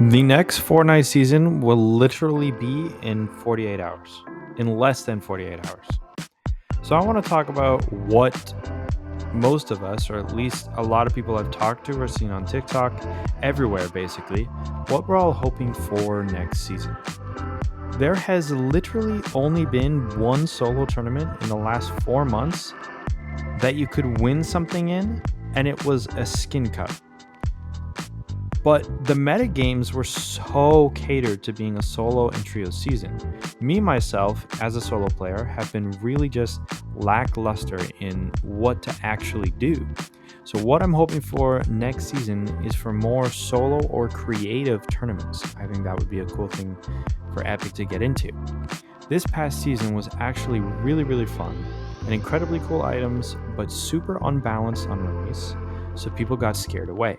The next Fortnite season will literally be in 48 hours, in less than 48 hours. So I want to talk about what most of us, or at least a lot of people I've talked to or seen on TikTok, everywhere basically, what we're all hoping for next season. There has literally only been one solo tournament in the last 4 months that you could win something in, and it was a skin cut. But the meta games were so catered to being a solo and trio season. Me, myself, as a solo player, have been really just lackluster in what to actually do. So, what I'm hoping for next season is for more solo or creative tournaments. I think that would be a cool thing for Epic to get into. This past season was actually really fun and incredibly cool items, but super unbalanced on release, so people got scared away.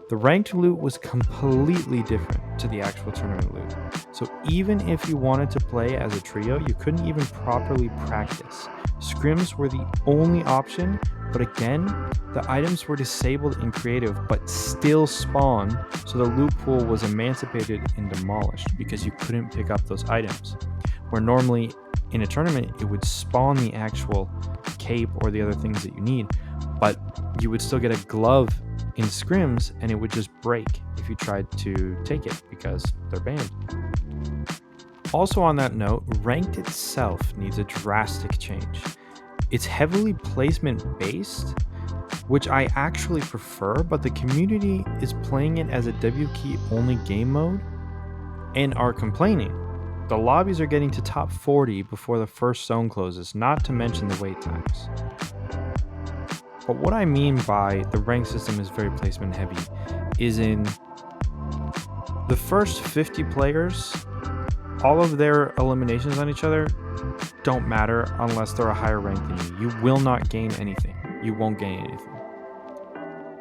The ranked loot was completely different to the actual tournament loot. So even if you wanted to play as a trio, you couldn't even properly practice. Scrims were the only option, but again, the items were disabled in creative but still spawned, so the loot pool was emancipated and demolished because you couldn't pick up those items. Where normally in a tournament, it would spawn the actual cape or the other things that you need, but you would still get a glove in scrims and it would just break if you tried to take it because they're banned. Also on that note, ranked itself needs a drastic change. It's heavily placement based, which I actually prefer, but the community is playing it as a W key only game mode and are complaining. The lobbies are getting to top 40 before the first zone closes, not to mention the wait times. But what I mean by the rank system is very placement heavy is in the first 50 players, all of their eliminations on each other don't matter unless they're a higher rank than you. You will not gain anything. You won't gain anything.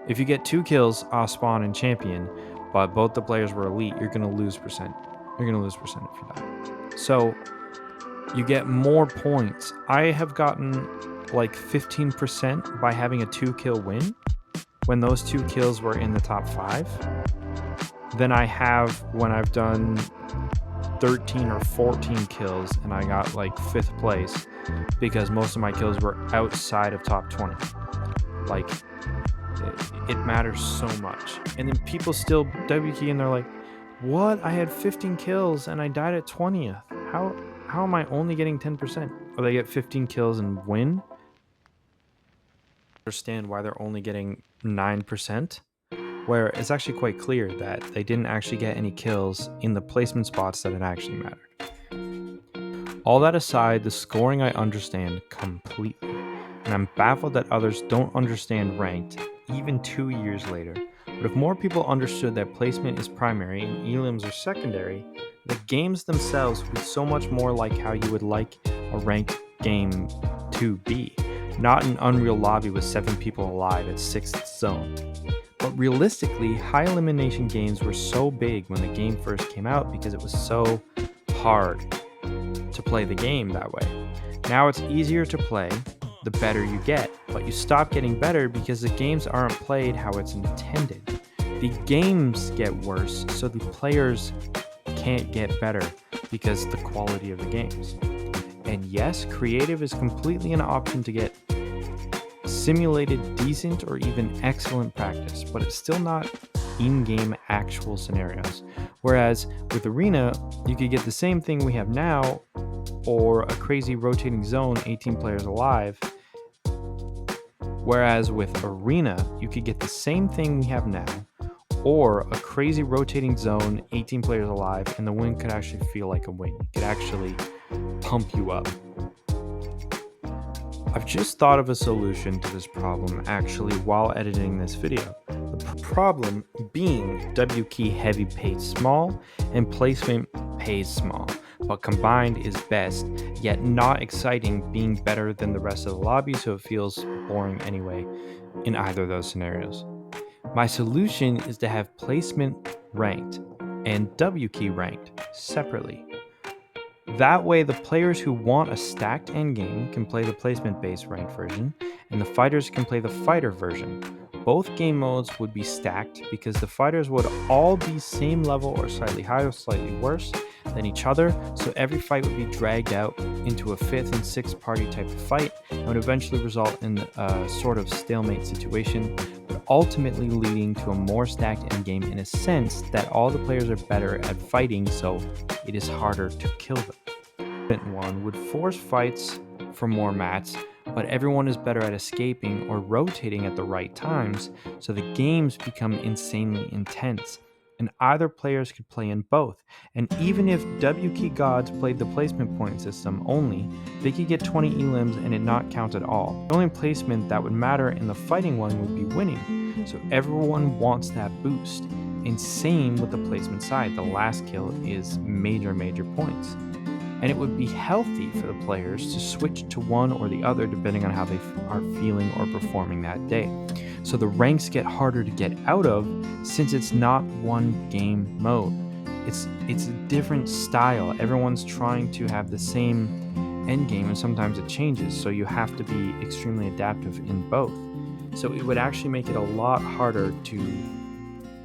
If you get 2 kills off spawn and champion, but both the players were elite, you're going to lose percent. You're going to lose percent if you die. So you get more points. I have gotten like 15% by having a 2-kill win when those 2 kills were in the top 5 than I have when I've done 13 or 14 kills and I got like 5th place because most of my kills were outside of top 20. Like, it matters so much. And then people still W key and they're like, what? I had 15 kills and I died at 20th. How am I only getting 10%? Or they get 15 kills and win? Understand why they're only getting 9%, where it's actually quite clear that they didn't actually get any kills in the placement spots that it actually mattered. All that aside, the scoring I understand completely, and I'm baffled that others don't understand ranked even 2 years later. But if more people understood that placement is primary and elims are secondary, the games themselves would be so much more like how you would like a ranked game to be. Not an Unreal lobby with 7 people alive at 6th zone. But realistically, high elimination games were so big when the game first came out because it was so hard to play the game that way. Now it's easier to play the better you get, but you stop getting better because the games aren't played how it's intended. The games get worse, so the players can't get better because the quality of the games. And yes, creative is completely an option to get simulated decent or even excellent practice, but it's still not in-game actual scenarios. Whereas with Arena, you could get the same thing we have now, or a crazy rotating zone, 18 players alive. Whereas with Arena, you could get the same thing we have now, or a crazy rotating zone, 18 players alive, and the win could actually feel like a win. It could actually pump you up. I've just thought of a solution to this problem actually while editing this video. The problem being W key heavy pays small and placement pays small, but combined is best, yet not exciting, being better than the rest of the lobby, so it feels boring anyway in either of those scenarios. My solution is to have placement ranked and W key ranked separately. That way, the players who want a stacked endgame can play the placement-based ranked version, and the fighters can play the fighter version, Both game modes would be stacked because the fighters would all be same level or slightly higher or slightly worse than each other, so every fight would be dragged out into a 5th and 6th party type of fight and would eventually result in a sort of stalemate situation, but ultimately leading to a more stacked endgame in a sense that all the players are better at fighting, so it is harder to kill them. One would force fights for more mats, but everyone is better at escaping or rotating at the right times, so the games become insanely intense. And either players could play in both. And even if W-Key Gods played the placement point system only, they could get 20 elims and it not count at all. The only placement that would matter in the fighting one would be winning, so everyone wants that boost. And same with the placement side, the last kill is major points. And it would be healthy for the players to switch to one or the other depending on how they are feeling or performing that day. So the ranks get harder to get out of since it's not one game mode. It's a different style. Everyone's trying to have the same end game and sometimes it changes, so you have to be extremely adaptive in both. So it would actually make it a lot harder to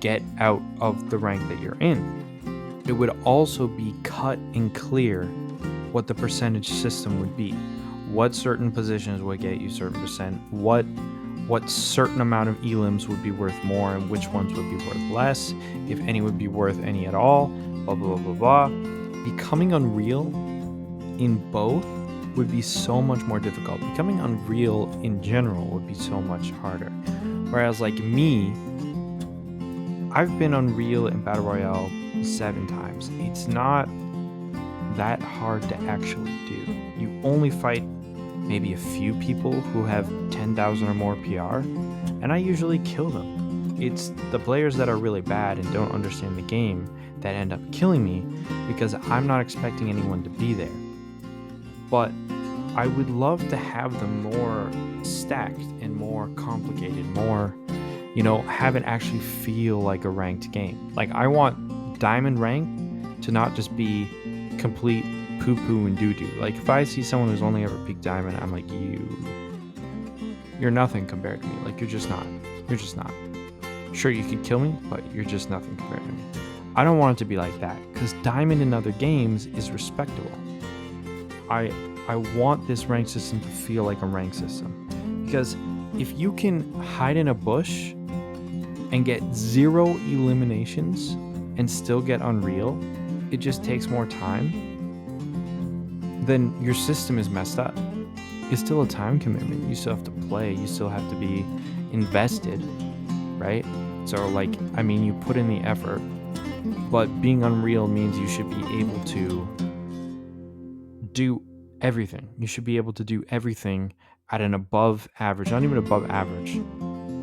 get out of the rank that you're in. It would also be cut and clear what the percentage system would be. What certain positions would get you certain percent, what certain amount of elims would be worth more and which ones would be worth less, if any would be worth any at all, blah blah blah blah. Becoming Unreal in both would be so much more difficult. Becoming Unreal in general would be so much harder. Whereas like me, I've been Unreal in Battle Royale 7 times. It's not that hard to actually do. You only fight maybe a few people who have 10,000 or more PR, and I usually kill them. It's the players that are really bad and don't understand the game that end up killing me because I'm not expecting anyone to be there. But I would love to have them more stacked and more complicated, more, have it actually feel like a ranked game. Like I want Diamond rank to not just be complete poo-poo and doo-doo. Like if I see someone who's only ever peaked Diamond, I'm like, you're nothing compared to me. Like you're just not. Sure, you could kill me, but you're just nothing compared to me. I don't want it to be like that because Diamond in other games is respectable. I want this rank system to feel like a rank system because if you can hide in a bush and get 0 eliminations and still get Unreal, it just takes more time, then your system is messed up. It's still a time commitment. You still have to play. You still have to be invested, right? So you put in the effort, but being Unreal means you should be able to do everything. You should be able to do everything at an above average, not even above average,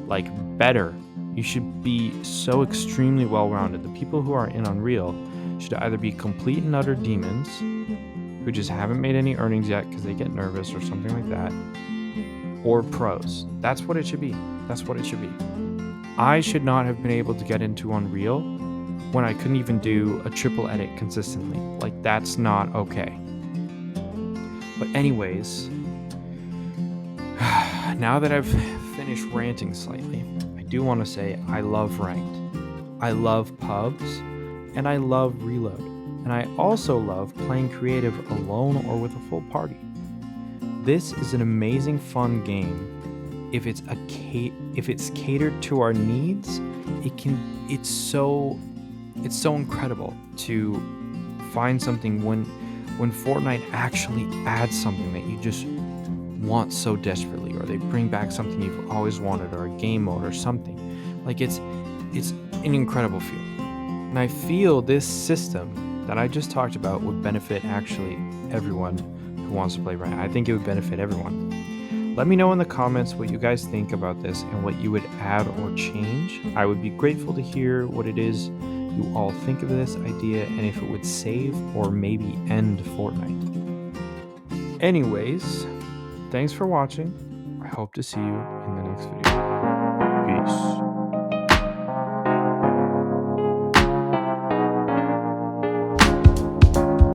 like better. You should be so extremely well-rounded. The people who are in Unreal should either be complete and utter demons who just haven't made any earnings yet because they get nervous or something like that, or pros. That's what it should be. I should not have been able to get into Unreal when I couldn't even do a triple edit consistently. Like that's not okay. But anyways, now that I've finished ranting slightly, I do want to say I love ranked. I love pubs. And I love Reload. And I also love playing creative alone or with a full party. This is an amazing fun game. If it's catered to our needs, it's so incredible to find something when Fortnite actually adds something that you just want so desperately, or they bring back something you've always wanted, or a game mode or something. Like it's an incredible feeling. And I feel this system that I just talked about would benefit actually everyone who wants to play ranked. I think it would benefit everyone. Let me know in the comments what you guys think about this and what you would add or change. I would be grateful to hear what it is you all think of this idea and if it would save or maybe end Fortnite. Anyways, thanks for watching. I hope to see you in the next video. Peace.